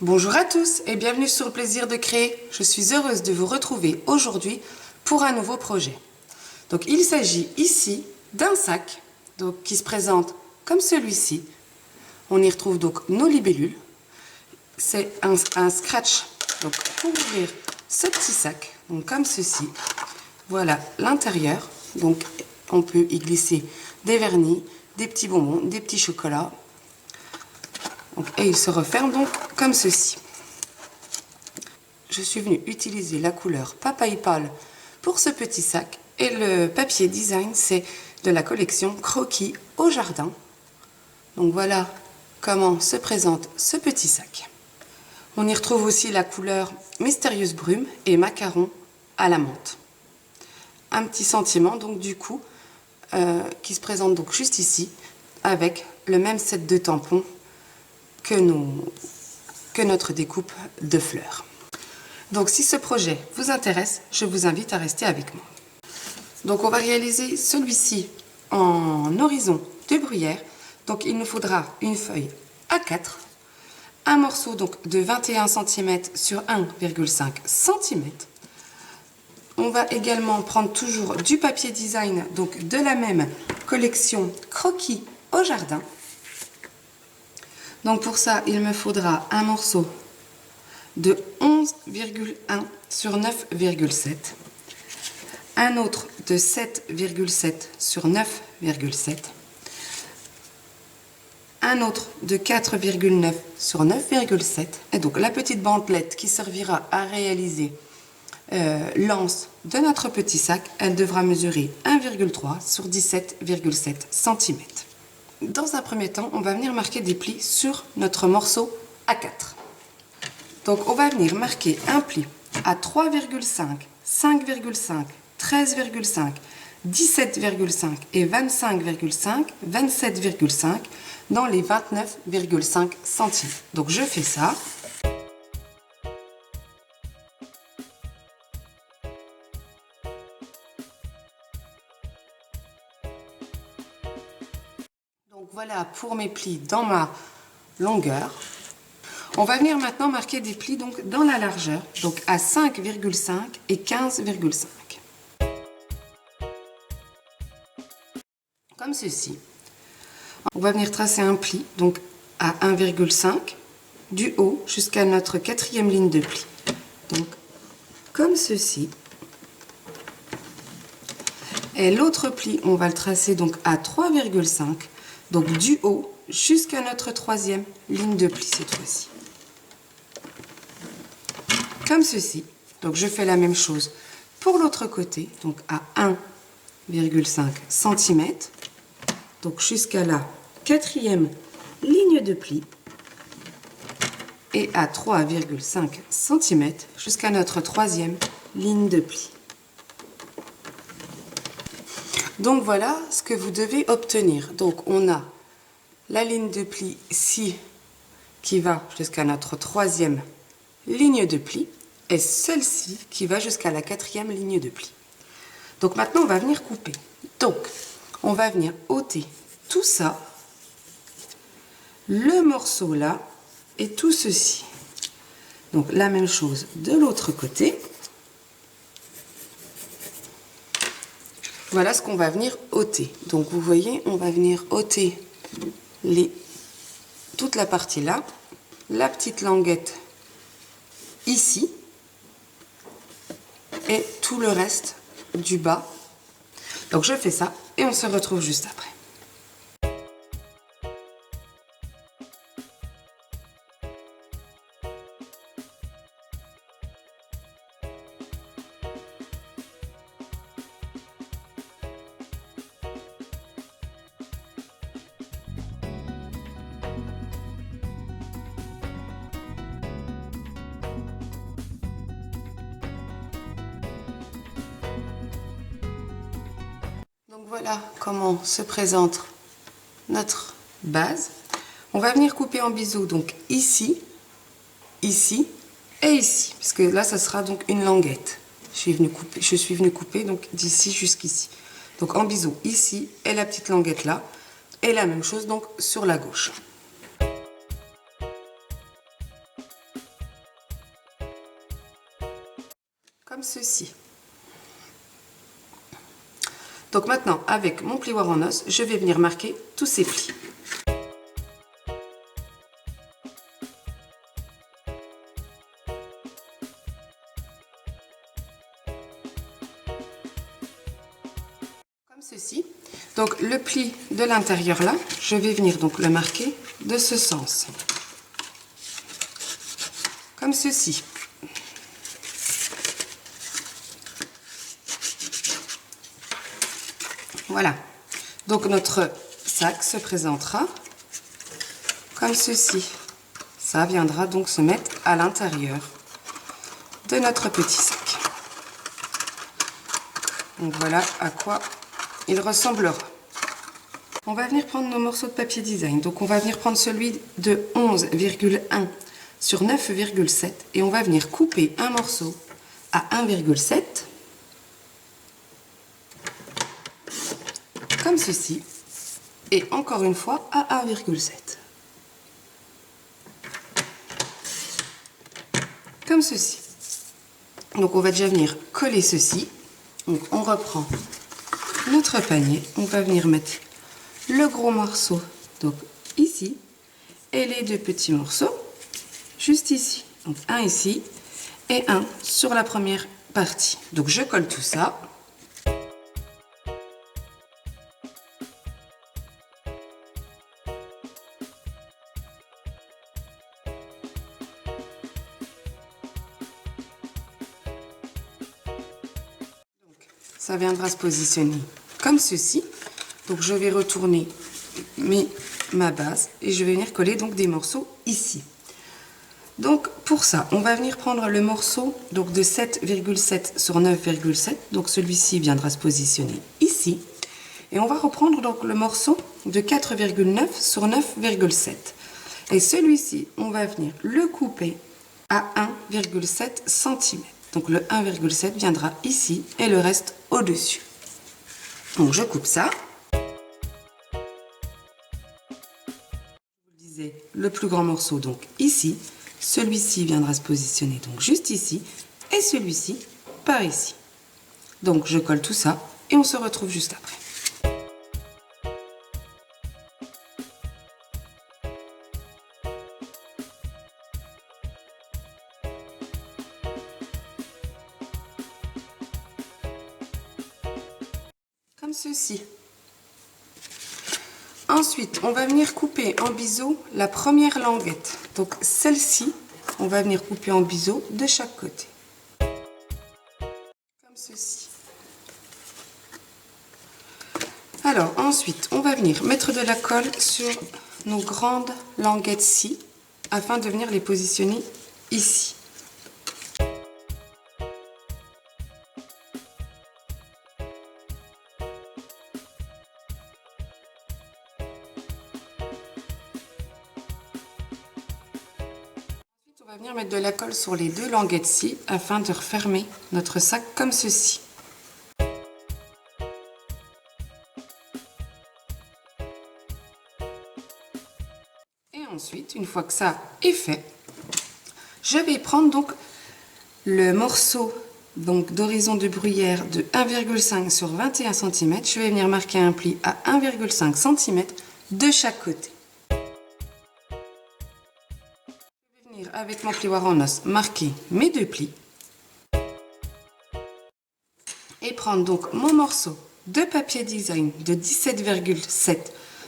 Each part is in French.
Bonjour à tous et bienvenue sur le plaisir de créer. Je suis heureuse de vous retrouver aujourd'hui pour un nouveau projet. Donc il s'agit ici d'un sac qui se présente comme celui-ci. On y retrouve donc nos libellules. C'est un scratch donc pour ouvrir ce petit sac, donc comme ceci. Voilà l'intérieur. Donc on peut y glisser des vernis, des petits bonbons, des petits chocolats. Et il se referme donc comme ceci. Je suis venue utiliser la couleur Papaye Pâle pour ce petit sac. Et le papier design, c'est de la collection Croquis au jardin. Donc voilà comment se présente ce petit sac. On y retrouve aussi la couleur Mystérieuse Brume et Macaron à la menthe. Un petit sentiment donc du coup qui se présente donc juste ici avec le même set de tampons que notre découpe de fleurs. Donc si ce projet vous intéresse, je vous invite à rester avec moi. Donc on va réaliser celui-ci en horizon de bruyère. Donc il nous faudra une feuille A4, un morceau donc de 21 cm sur 1,5 cm. On va également prendre toujours du papier design, donc de la même collection Croquis au jardin. Donc pour ça, il me faudra un morceau de 11,1 sur 9,7, un autre de 7,7 sur 9,7, un autre de 4,9 sur 9,7, et donc la petite bandelette qui servira à réaliser l'anse de notre petit sac, elle devra mesurer 1,3 sur 17,7 cm. Dans un premier temps, on va venir marquer des plis sur notre morceau A4. Donc on va venir marquer un pli à 3,5, 5,5, 13,5, 17,5 et 25,5, 27,5 dans les 29,5 cm. Donc je fais ça. Donc voilà pour mes plis dans ma longueur. On va venir maintenant marquer des plis donc dans la largeur, donc à 5,5 et 15,5. Comme ceci. On va venir tracer un pli donc à 1,5 du haut jusqu'à notre quatrième ligne de pli. Donc comme ceci. Et l'autre pli, on va le tracer donc à 3,5, donc du haut jusqu'à notre troisième ligne de pli cette fois-ci. Comme ceci. Donc je fais la même chose pour l'autre côté, donc à 1,5 cm, donc jusqu'à la quatrième ligne de pli, et à 3,5 cm jusqu'à notre troisième ligne de pli. Donc voilà ce que vous devez obtenir. Donc on a la ligne de pli ici qui va jusqu'à notre troisième ligne de pli et celle-ci qui va jusqu'à la quatrième ligne de pli. Donc maintenant on va venir couper. Donc on va venir ôter tout ça, le morceau là et tout ceci. Donc la même chose de l'autre côté. Voilà ce qu'on va venir ôter. Donc vous voyez, on va venir ôter toute la partie là, la petite languette ici et tout le reste du bas. Donc je fais ça et on se retrouve juste après. Donc voilà comment se présente notre base. On va venir couper en biseau donc ici, ici et ici, puisque là ça sera donc une languette. Je suis venue couper donc d'ici jusqu'ici. Donc en biseau ici et la petite languette là, et la même chose donc sur la gauche. comme ceci. Donc maintenant, avec mon plioir en os, je vais venir marquer tous ces plis. Comme ceci. Donc le pli de l'intérieur là, je vais venir donc le marquer de ce sens. Comme ceci. Voilà. Donc notre sac se présentera comme ceci. Ça viendra donc se mettre à l'intérieur de notre petit sac. Donc voilà à quoi il ressemblera. On va venir prendre nos morceaux de papier design. Donc on va venir prendre celui de 11,1 sur 9,7 et on va venir couper un morceau à 1,7 comme ceci et encore une fois à 1,7 comme ceci. Donc on va déjà venir coller ceci. Donc on reprend notre panier, on va venir mettre le gros morceau donc ici et les deux petits morceaux juste ici. Donc un ici et un sur la première partie. Donc je colle tout ça. Ça viendra se positionner comme ceci. Donc je vais retourner ma base et je vais venir coller donc des morceaux ici. Donc pour ça, on va venir prendre le morceau donc de 7,7 sur 9,7. Donc celui-ci viendra se positionner ici. Et on va reprendre donc le morceau de 4,9 sur 9,7. Et celui-ci, on va venir le couper à 1,7 cm. Donc le 1,7 viendra ici et le reste au-dessus. Donc je coupe ça. Je vous disais, le plus grand morceau donc ici. Celui-ci viendra se positionner donc juste ici et celui-ci par ici. Donc je colle tout ça et on se retrouve juste après. Comme ceci. Ensuite, on va venir couper en biseau la première languette. Donc celle-ci, on va venir couper en biseau de chaque côté. Comme ceci. Alors ensuite, on va venir mettre de la colle sur nos grandes languettes-ci afin de venir les positionner ici. On va venir mettre de la colle sur les deux languettes-ci afin de refermer notre sac comme ceci. Et ensuite, une fois que ça est fait, je vais prendre donc le morceau d'horizon de bruyère de 1,5 sur 21 cm. Je vais venir marquer un pli à 1,5 cm de chaque côté. Avec mon plioir en os, marquer mes deux plis et prendre donc mon morceau de papier design de 17,7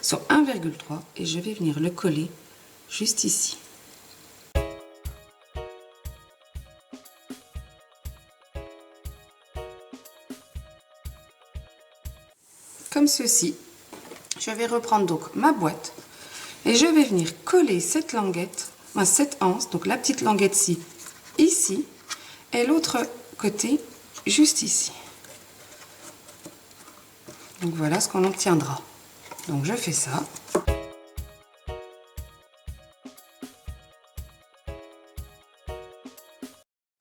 sur 1,3 et je vais venir le coller juste ici. Comme ceci. Je vais reprendre donc ma boîte et je vais venir coller cette languette, cette anse, donc la petite languette-ci, ici, et l'autre côté, juste ici. Donc voilà ce qu'on obtiendra. Donc je fais ça.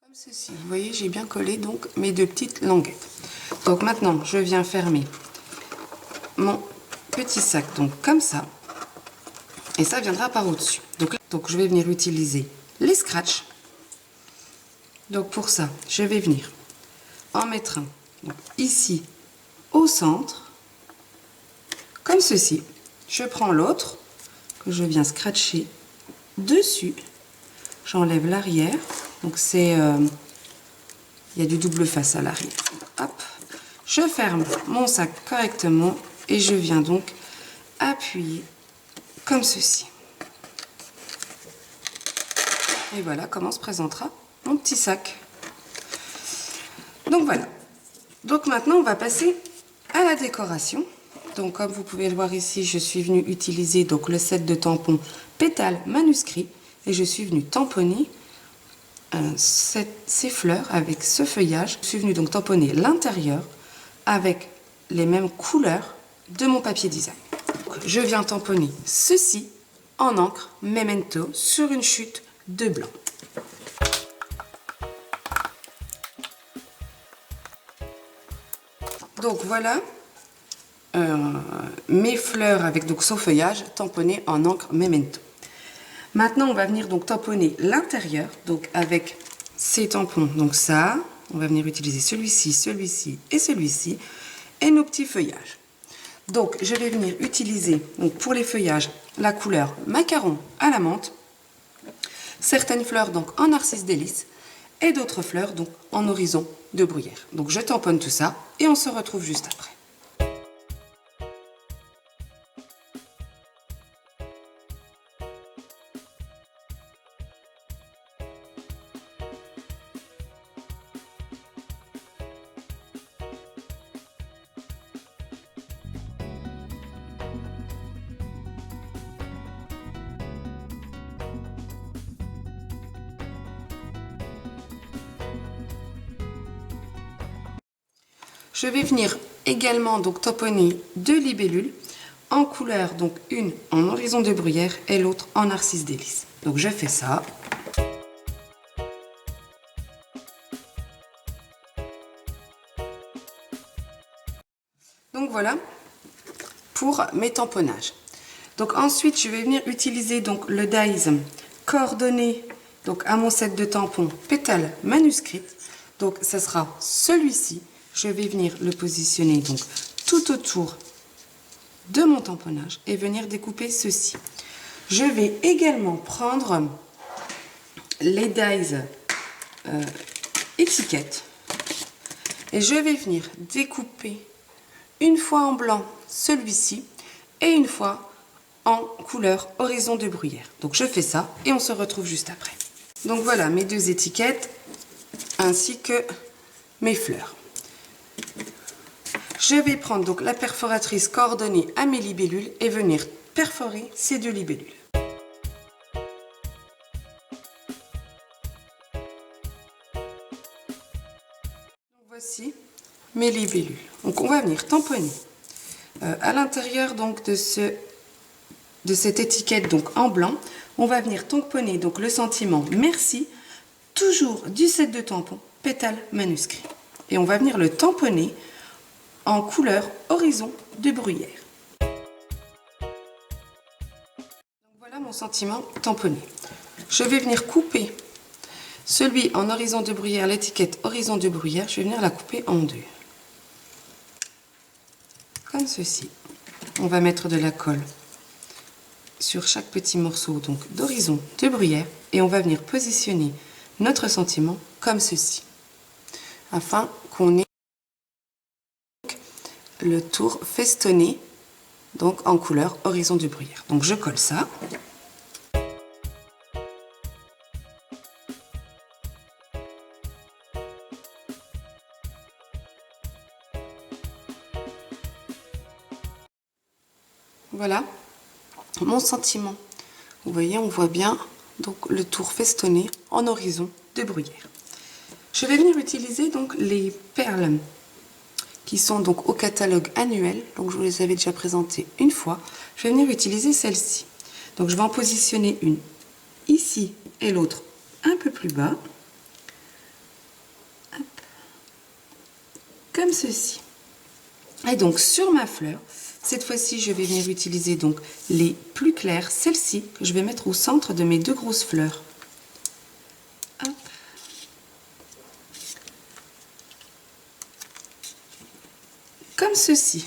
Comme ceci. Vous voyez, j'ai bien collé donc mes deux petites languettes. Donc maintenant, je viens fermer mon petit sac, donc comme ça. Et ça viendra par au-dessus. Donc je vais venir utiliser les scratchs. Donc pour ça, je vais venir en mettre un donc, ici au centre, comme ceci. Je prends l'autre que je viens scratcher dessus. J'enlève l'arrière. Donc c'est... il y a du double face à l'arrière. Hop. Je ferme mon sac correctement et je viens donc appuyer comme ceci. Et voilà comment se présentera mon petit sac. Donc voilà. Donc maintenant on va passer à la décoration. Donc comme vous pouvez le voir ici, je suis venue utiliser donc le set de tampons pétales manuscrits et je suis venue tamponner ces fleurs avec ce feuillage. Je suis venue donc tamponner l'intérieur avec les mêmes couleurs de mon papier design. Donc, je viens tamponner ceci en encre Memento sur une chute de blanc. Donc voilà mes fleurs avec donc son feuillage tamponné en encre Memento. Maintenant on va venir donc tamponner l'intérieur donc avec ces tampons. Donc ça, on va venir utiliser celui-ci, celui-ci et celui-ci et nos petits feuillages. Donc je vais venir utiliser donc pour les feuillages la couleur macaron à la menthe, certaines fleurs donc en narcisse délice et d'autres fleurs donc en horizon de bruyère. Donc je tamponne tout ça et on se retrouve juste après. Je vais venir également donc tamponner deux libellules en couleur, donc une en horizon de bruyère et l'autre en narcisse délice. Donc je fais ça. Donc voilà pour mes tamponnages. Donc ensuite je vais venir utiliser donc le dies coordonné donc à mon set de tampons pétales manuscrites. Donc ça sera celui-ci. Je vais venir le positionner donc tout autour de mon tamponnage et venir découper ceci. Je vais également prendre les dies étiquettes et je vais venir découper une fois en blanc celui-ci et une fois en couleur horizon de bruyère. Donc je fais ça et on se retrouve juste après. Donc voilà mes deux étiquettes ainsi que mes fleurs. Je vais prendre donc la perforatrice coordonnée à mes libellules et venir perforer ces deux libellules. Donc voici mes libellules. Donc on va venir tamponner à l'intérieur donc de cette étiquette donc en blanc. On va venir tamponner donc le sentiment merci, toujours du set de tampons pétales manuscrits. Et on va venir le tamponner en couleur horizon de bruyère. Donc voilà mon sentiment tamponné. Je vais venir couper celui en horizon de bruyère, l'étiquette horizon de bruyère, je vais venir la couper en deux. Comme ceci. On va mettre de la colle sur chaque petit morceau donc d'horizon de bruyère et on va venir positionner notre sentiment comme ceci afin qu'on ait le tour festonné donc en couleur horizon de bruyère. Donc je colle ça. Voilà mon sentiment. Vous voyez, on voit bien donc le tour festonné en horizon de bruyère. Je vais venir utiliser donc les perles qui sont donc au catalogue annuel. Donc je vous les avais déjà présentées une fois. Je vais venir utiliser celle-ci. Donc je vais en positionner une ici et l'autre un peu plus bas. Hop. Comme ceci. Et donc sur ma fleur, cette fois-ci je vais venir utiliser donc les plus claires, celles-ci que je vais mettre au centre de mes deux grosses fleurs. Hop. comme ceci.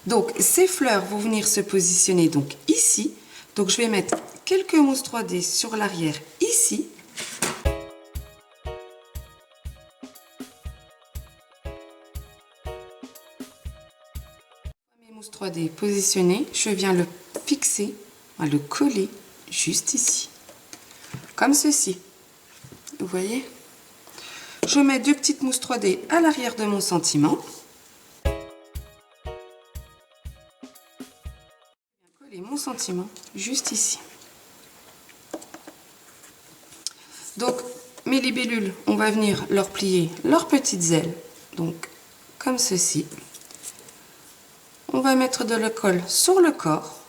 Donc ces fleurs vont venir se positionner donc ici. Donc je vais mettre quelques mousses 3D sur l'arrière ici. Mes mousses 3D positionnées, je viens le fixer, le coller juste ici. Comme ceci. Vous voyez? Je mets 2 petites mousses 3D à l'arrière de mon sentiment. Coller mon sentiment juste ici. Donc mes libellules, on va venir leur plier leurs petites ailes. Donc comme ceci. On va mettre de la colle sur le corps.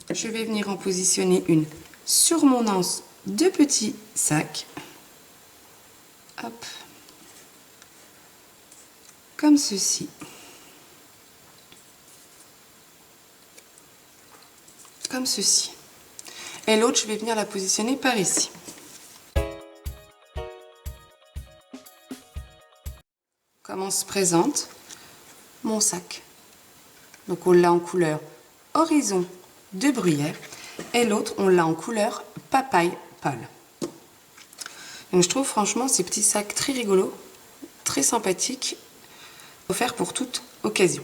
Je vais venir en positionner une sur mon anse de petits sacs. Hop. Comme ceci. Comme ceci. Et l'autre, je vais venir la positionner par ici. Comment se présente mon sac. Donc on l'a en couleur horizon de bruyère et l'autre on l'a en couleur papaye pâle. Donc je trouve franchement ces petits sacs très rigolos, très sympathiques, offerts pour toute occasion.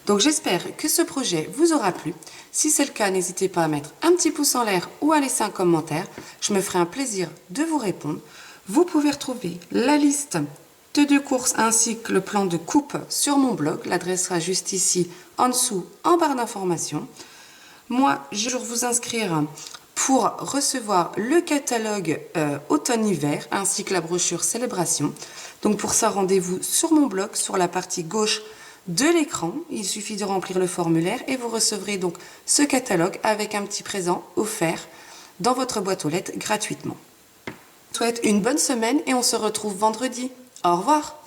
Donc j'espère que ce projet vous aura plu. Si c'est le cas, n'hésitez pas à mettre un petit pouce en l'air ou à laisser un commentaire. Je me ferai un plaisir de vous répondre. Vous pouvez retrouver la liste de 2 courses ainsi que le plan de coupe sur mon blog. L'adresse sera juste ici en dessous en barre d'informations. Moi, je vais vous inscrire pour recevoir le catalogue automne-hiver ainsi que la brochure célébration. Donc pour ça, rendez-vous sur mon blog, sur la partie gauche de l'écran. Il suffit de remplir le formulaire et vous recevrez donc ce catalogue avec un petit présent offert dans votre boîte aux lettres gratuitement. Je vous souhaite une bonne semaine et on se retrouve vendredi. Au revoir!